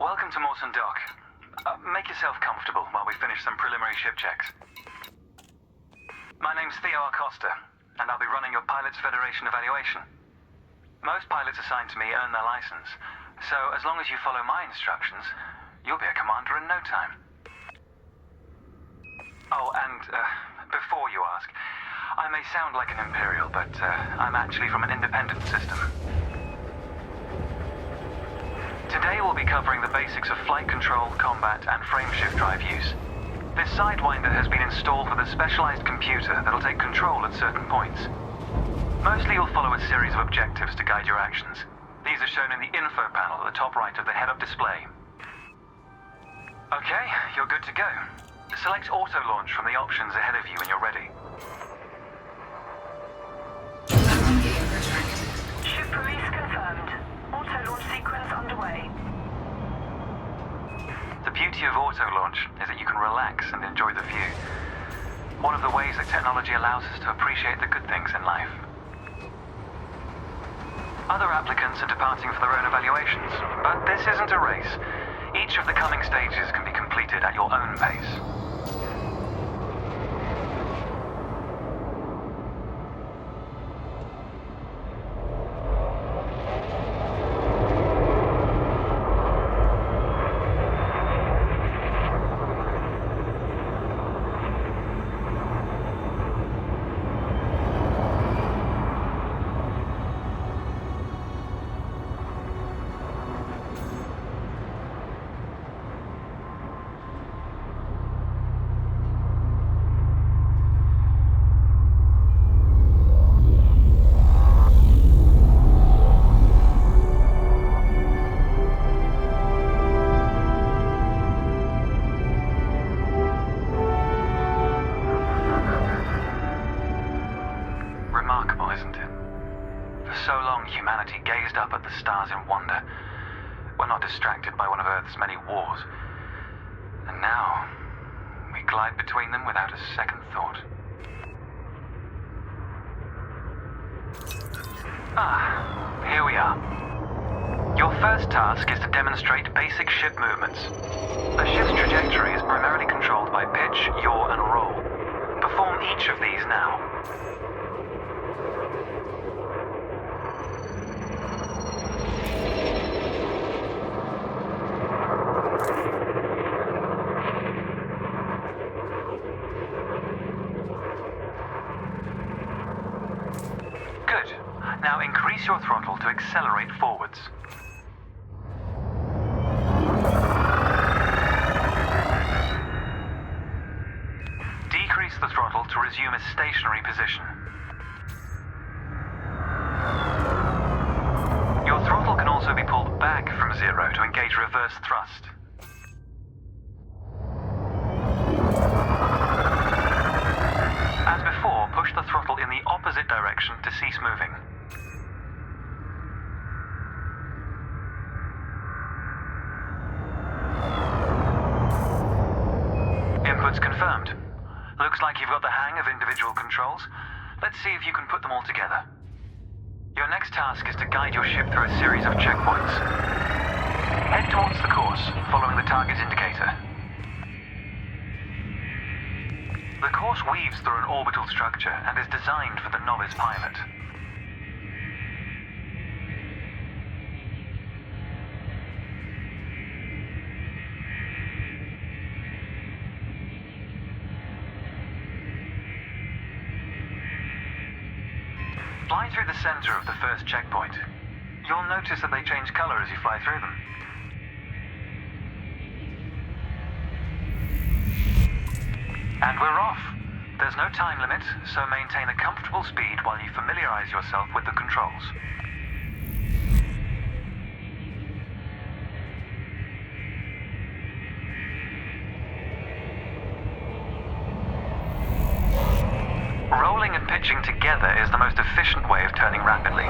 Welcome to Mawson Dock. Make yourself comfortable while we finish some preliminary ship checks. My name's Theo Acosta, and I'll be running your Pilots Federation evaluation. Most pilots assigned to me earn their license, so as long as you follow my instructions, you'll be a commander in no time. Oh, and before you ask, I may sound like an Imperial, but I'm actually from an independent system. Today we'll be covering the basics of flight control, combat, and frameshift drive use. This Sidewinder has been installed with a specialized computer that'll take control at certain points. Mostly you'll follow a series of objectives to guide your actions. These are shown in the info panel at the top right of the head-up display. Okay, you're good to go. Select auto launch from the options ahead of you when you're ready. Ship release confirmed. Auto launch sequence underway. The beauty of auto launch is that you can relax and enjoy the view. One of the ways that technology allows us to appreciate the good things in life. Other applicants are departing for their own evaluations, but this isn't a race. Each of the coming stages can be completed at your own pace. Remarkable, isn't it? For so long, humanity gazed up at the stars in wonder. We're not distracted by one of Earth's many wars. And now, we glide between them without a second thought. Here we are. Your first task is to demonstrate basic ship movements. The ship's trajectory is primarily controlled by pitch, yaw, and roll. Perform each of these now. Good. Now increase your throttle to accelerate forwards. Decrease the throttle to resume a stationary position. Your throttle can also be pulled back from zero to engage reverse thrust. As before, push the throttle in the opposite direction to cease moving. Inputs confirmed. Looks like you've got the hang of individual controls. Let's see if you can put them all together. Your next task is to guide your ship through a series of checkpoints. Head towards the course, following the target indicator. The course weaves through an orbital structure and is designed for the novice pilot. Fly through the center of the first checkpoint. You'll notice that they change color as you fly through them. And we're off. There's no time limit, so maintain a comfortable speed while you familiarize yourself with the controls. Rolling and pitching together is the most efficient way of turning rapidly.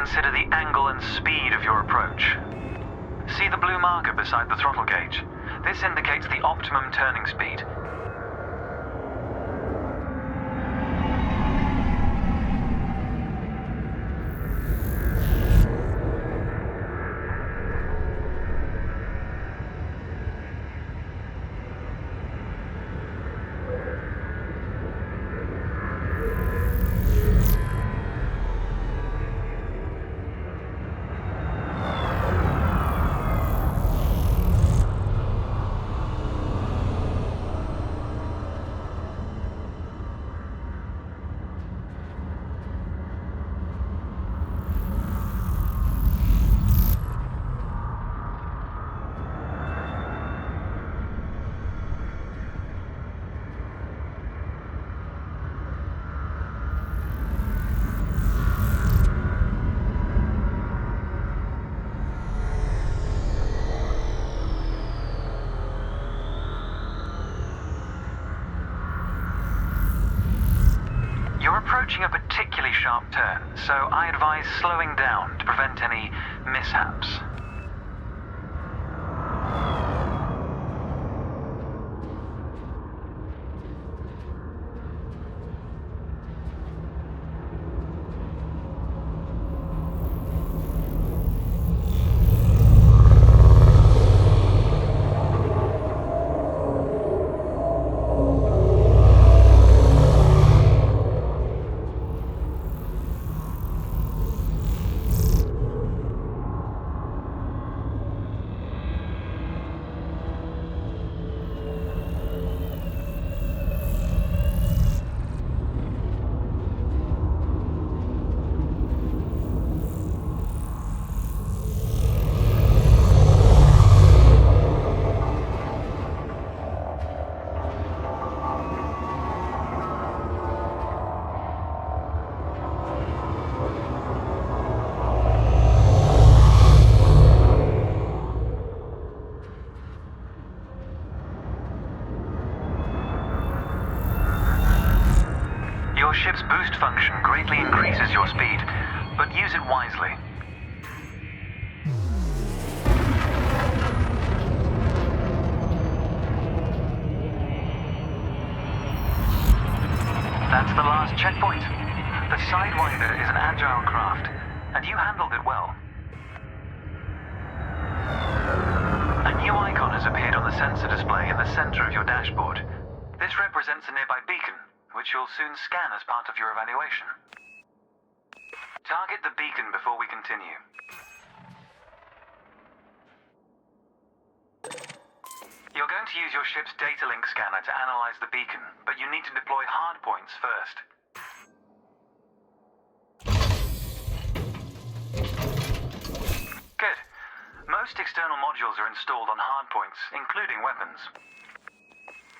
consider the angle and speed of your approach. See the blue marker beside the throttle gauge? This indicates the optimum turning speed. You're approaching a particularly sharp turn, so I advise slowing down to prevent any mishaps. Your ship's boost function greatly increases your speed, but use it wisely. That's the last checkpoint. The Sidewinder is an agile craft, and you handled it well. A new icon has appeared on the sensor display in the center of your dashboard. This represents a nearby beacon, which you'll soon scan as part of your evaluation. Target the beacon before we continue. You're going to use your ship's data link scanner to analyze the beacon, but you need to deploy hardpoints first. Good. Most external modules are installed on hardpoints, including weapons.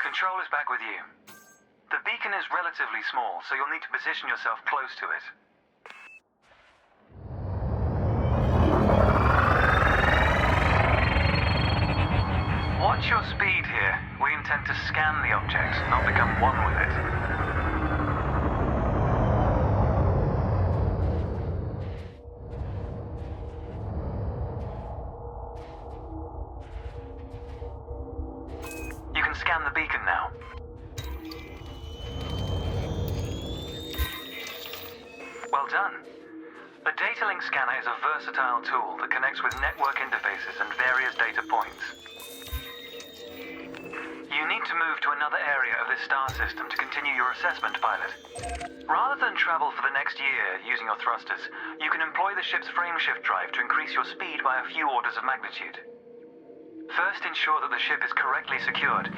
Control is back with you. The beacon is relatively small, so you'll need to position yourself close to it. Watch your speed here. We intend to scan the object, not become one with it. You can scan the beacon now. Well done. The Data Link Scanner is a versatile tool that connects with network interfaces and various data points. You need to move to another area of this star system to continue your assessment, pilot. Rather than travel for the next year using your thrusters, you can employ the ship's frameshift drive to increase your speed by a few orders of magnitude. First, ensure that the ship is correctly secured.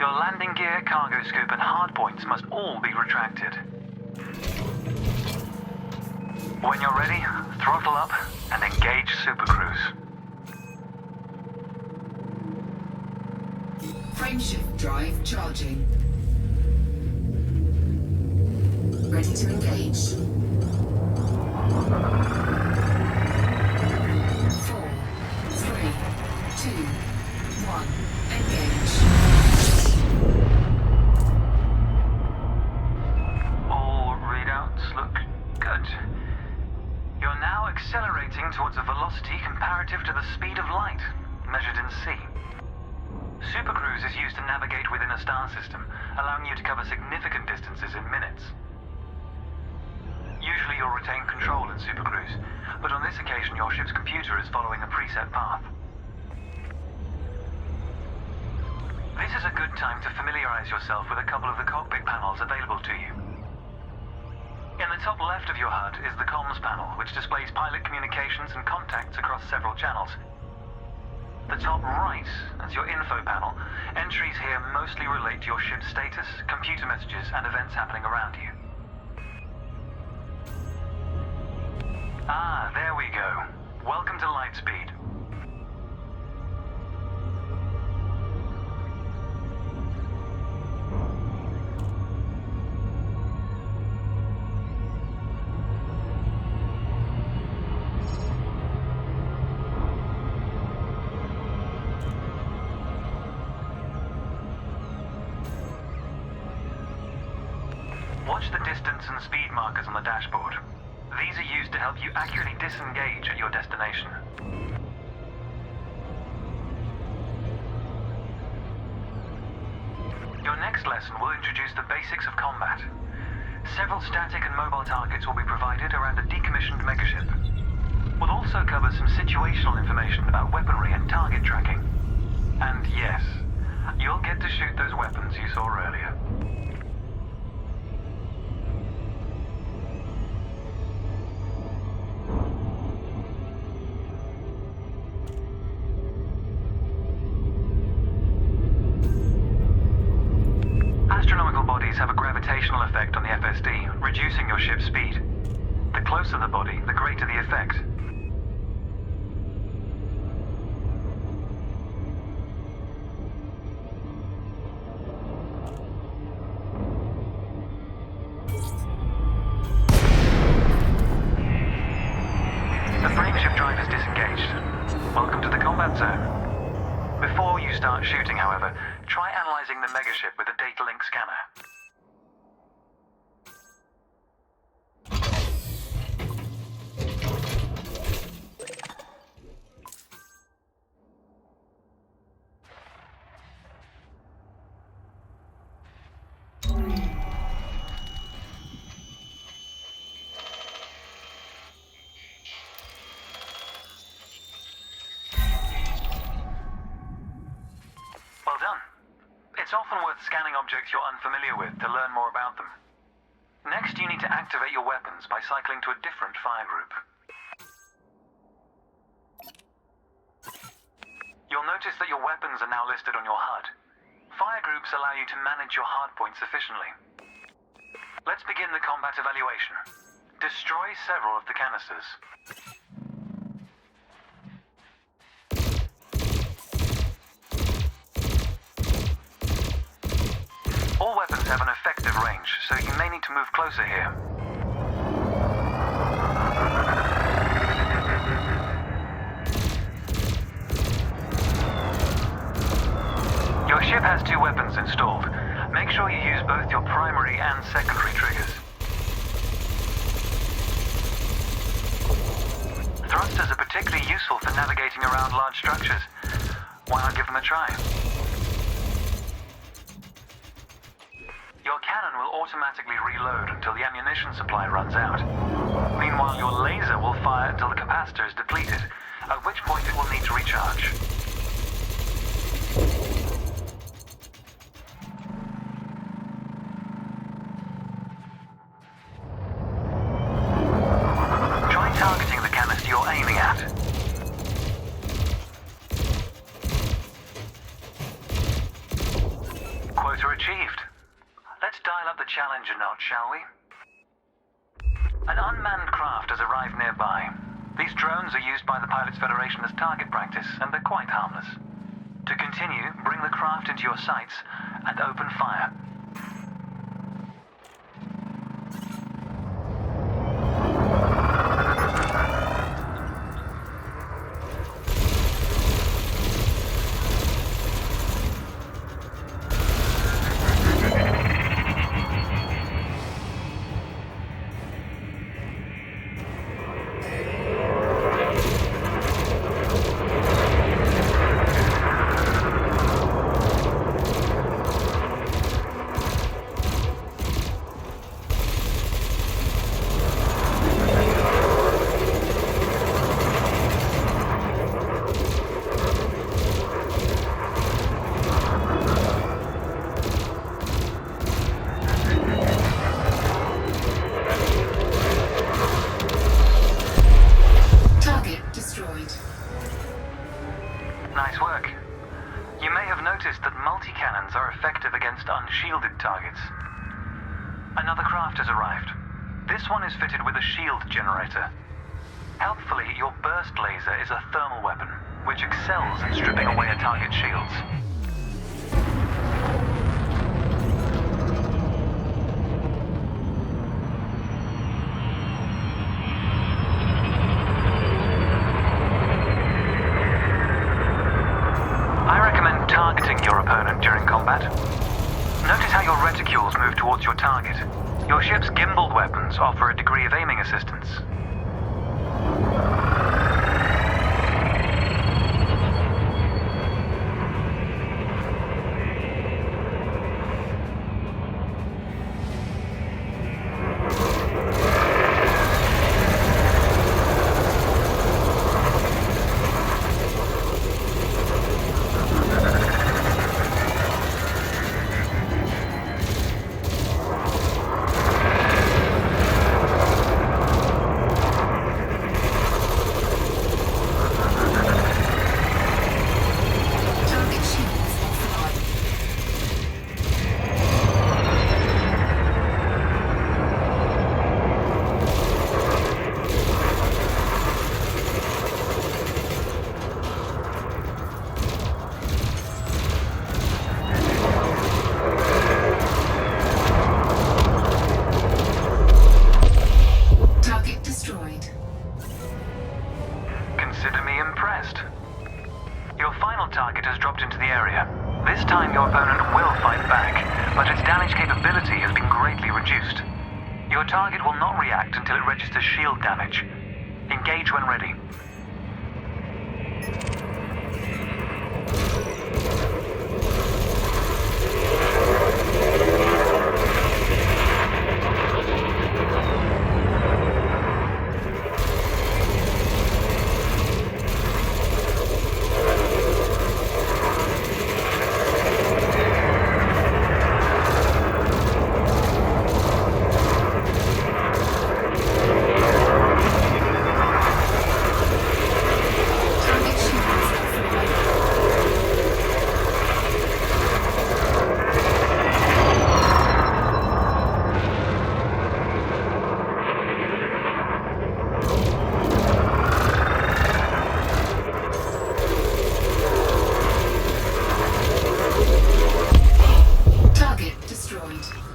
Your landing gear, cargo scoop, and hardpoints must all be retracted. When you're ready, throttle up and engage Super Cruise. Frameshift drive charging. Ready to engage. 4, 3, 2, 1, engage. All readouts look good. You're now accelerating speed of light, measured in C. Supercruise is used to navigate within a star system, allowing you to cover significant distances in minutes. Usually you'll retain control in Supercruise, but on this occasion your ship's computer is following a preset path. This is a good time to familiarize yourself with a couple of the cockpit panels available to you. In the top left of your HUD is the comms panel, which displays pilot communications and contacts across several channels. The top right is your info panel. Entries here mostly relate to your ship's status, computer messages, and events happening around you. Ah, there we go. Welcome to Lightspeed. Watch the distance and speed markers on the dashboard. These are used to help you accurately disengage at your destination. Your next lesson will introduce the basics of combat. Several static and mobile targets will be provided around a decommissioned megaship. We'll also cover some situational information about weaponry and target tracking. And yes, you'll get to shoot those weapons you saw earlier. Astronomical bodies have a gravitational effect on the FSD, reducing your ship's speed. The closer the body, the greater the effect. The frameshift drive is disengaged. Welcome to the combat zone. Before you start shooting, however, try analyzing the megaship with a data link scanner. Well done. It's often worth scanning objects you're unfamiliar with to learn more about them. Next, you need to activate your weapons by cycling to a different fire group. You'll notice that your weapons are now listed on your HUD. Fire groups allow you to manage your hardpoints efficiently. Let's begin the combat evaluation. Destroy several of the canisters. All weapons have an effective range, so you may need to move closer here. Your ship has 2 weapons installed. Make sure you use both your primary and secondary triggers. Thrusters are particularly useful for navigating around large structures. Why not give them a try? Your cannon will automatically reload until the ammunition supply runs out. Meanwhile, your laser will fire until the capacitor is depleted, at which point it will need to recharge. Try targeting the canister you're aiming at. Quota achieved. Let's dial up the challenge a notch, shall we? An unmanned craft has arrived nearby. These drones are used by the Pilots Federation as target practice, and they're quite harmless. To continue, bring the craft into your sights and open fire. Nice work. You may have noticed that multi-cannons are effective against unshielded targets. Another craft has arrived. This one is fitted with a shield generator. Helpfully, your burst laser is a thermal weapon, which excels in stripping away a target's shields. I recommend targeting your opponent during combat. Notice how your reticules move towards your target. Your ship's gimbaled weapons offer a degree of aiming assistance. Consider me impressed. Your final target has dropped into the area. This time your opponent will fight back, but its damage capability has been greatly reduced. Your target will not react until it registers shield damage. Engage when ready.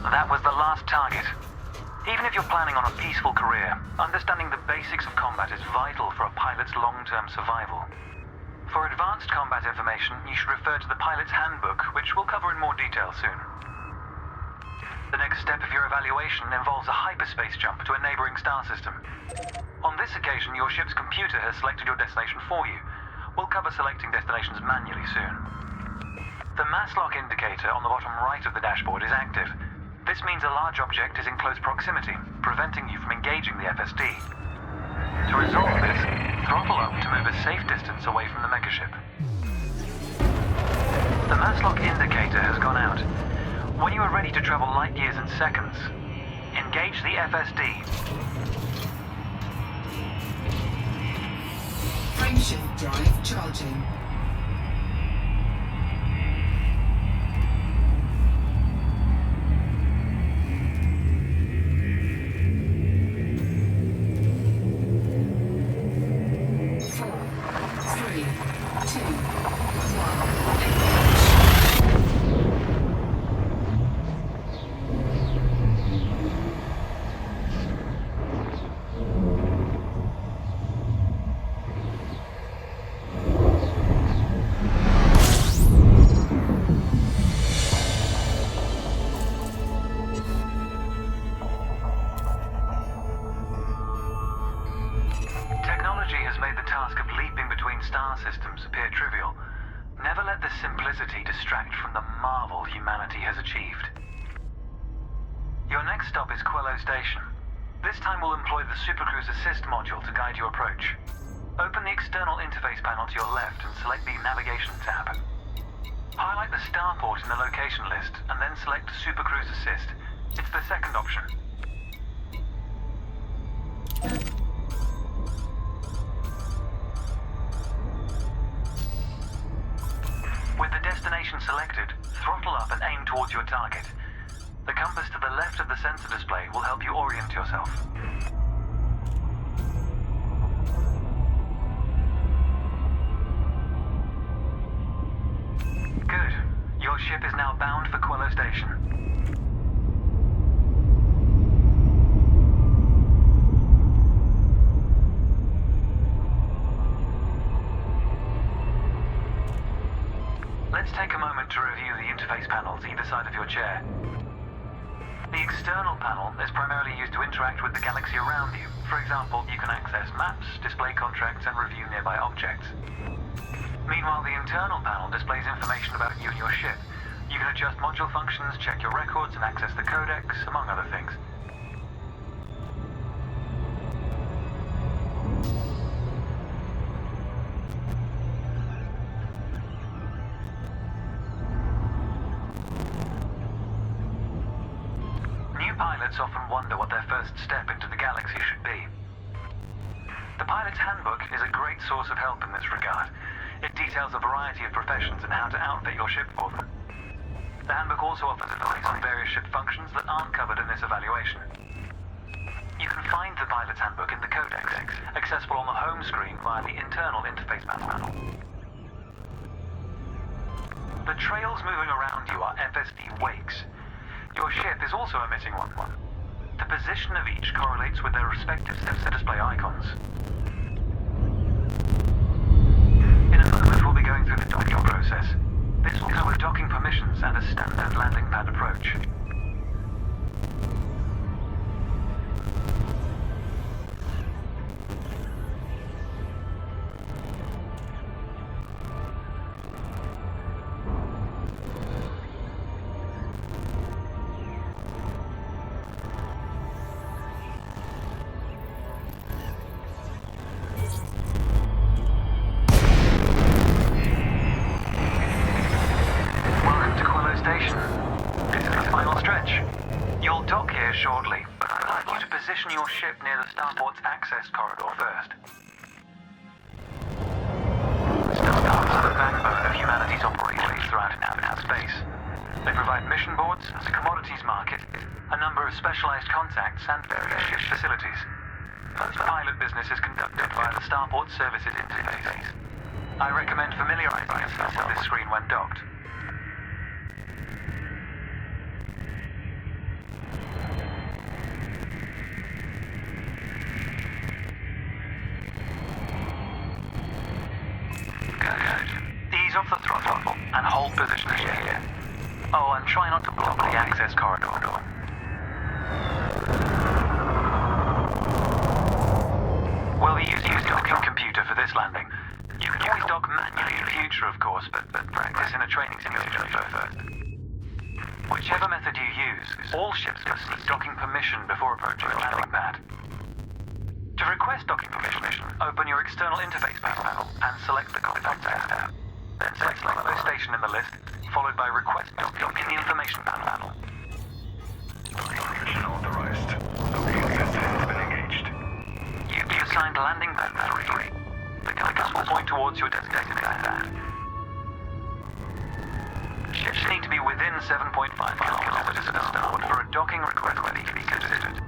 That was the last target. Even if you're planning on a peaceful career, understanding the basics of combat is vital for a pilot's long-term survival. For advanced combat information, you should refer to the pilot's handbook, which we'll cover in more detail soon. The next step of your evaluation involves a hyperspace jump to a neighboring star system. On this occasion, your ship's computer has selected your destination for you. We'll cover selecting destinations manually soon. The mass lock indicator on the bottom right of the dashboard is active. This means a large object is in close proximity, preventing you from engaging the FSD. To resolve this, throttle up to move a safe distance away from the megaship. The mass lock indicator has gone out. When you are ready to travel light years in seconds, engage the FSD. Frameshift drive charging. 2, 1, engage. Technology has made the task of leaping between star systems appear trivial. Never let this simplicity distract from the marvel humanity has achieved. Your next stop is Quello Station. This time we'll employ the Supercruise Assist module to guide your approach. Open the external interface panel to your left and select the Navigation tab. Highlight the starport in the location list and then select Supercruise Assist. It's the second option. destination selected, throttle up and aim towards your target. The compass to the left of the sensor display will help you orient yourself. Good. Your ship is now bound for Quello Station. Let's take a moment to review the interface panels either side of your chair. The external panel is primarily used to interact with the galaxy around you. For example, you can access maps, display contracts, and review nearby objects. Meanwhile, the internal panel displays information about you and your ship. You can adjust module functions, check your records, and access the codex, among other things. Pilots often wonder what their first step into the galaxy should be. The Pilot's Handbook is a great source of help in this regard. It details a variety of professions and how to outfit your ship for them. The handbook also offers advice on various ship functions that aren't covered in this evaluation. You can find the Pilot's Handbook in the Codex, accessible on the home screen via the internal interface panel. The trails moving around you are FSD wakes. Your ship is also emitting one. The position of each correlates with their respective display icons. In a moment, we'll be going through the docking process. This will cover docking permissions and a standard landing pad approach. Shortly, but I'd like you to position your ship near the starport's access corridor first. Starports are the backbone of humanity's operations throughout outer space. They provide mission boards, a commodities market, a number of specialized contacts, and various ship facilities. Most pilot business is conducted via the Starport Services interface. I recommend familiarizing yourself with this screen when docked. Ease off the throttle and hold position here. Oh, and try not to block the access corridor. We'll be using a docking computer for this landing. You can always dock manually in the future, of course, but practice in a training simulator first. Whichever method you use, all ships must seek docking permission before approaching the landing pad. To request docking permission, open your external interface panel and select the contact tab. Then select the station in the list, followed by request docking in the information panel. Mission authorized. Docking method has been engaged. You've been assigned landing pad 3. The compass will point towards your designated pad. Ships need to be within 7.5 kilometers of the starboard for a docking request to be considered.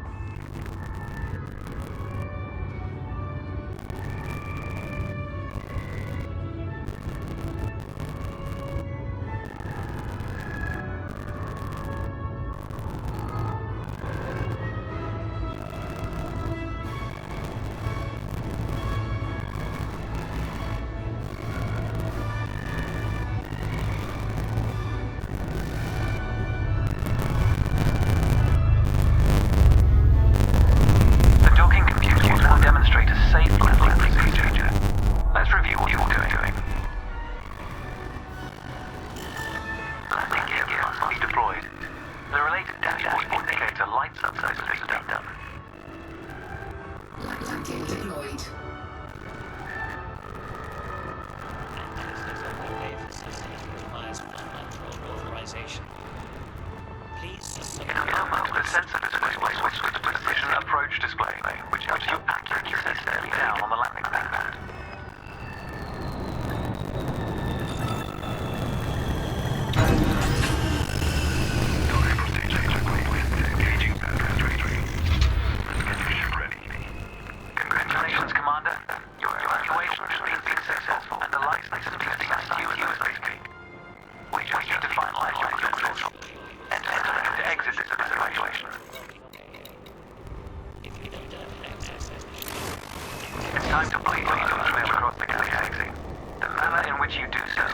do so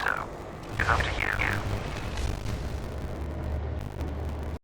is up to you.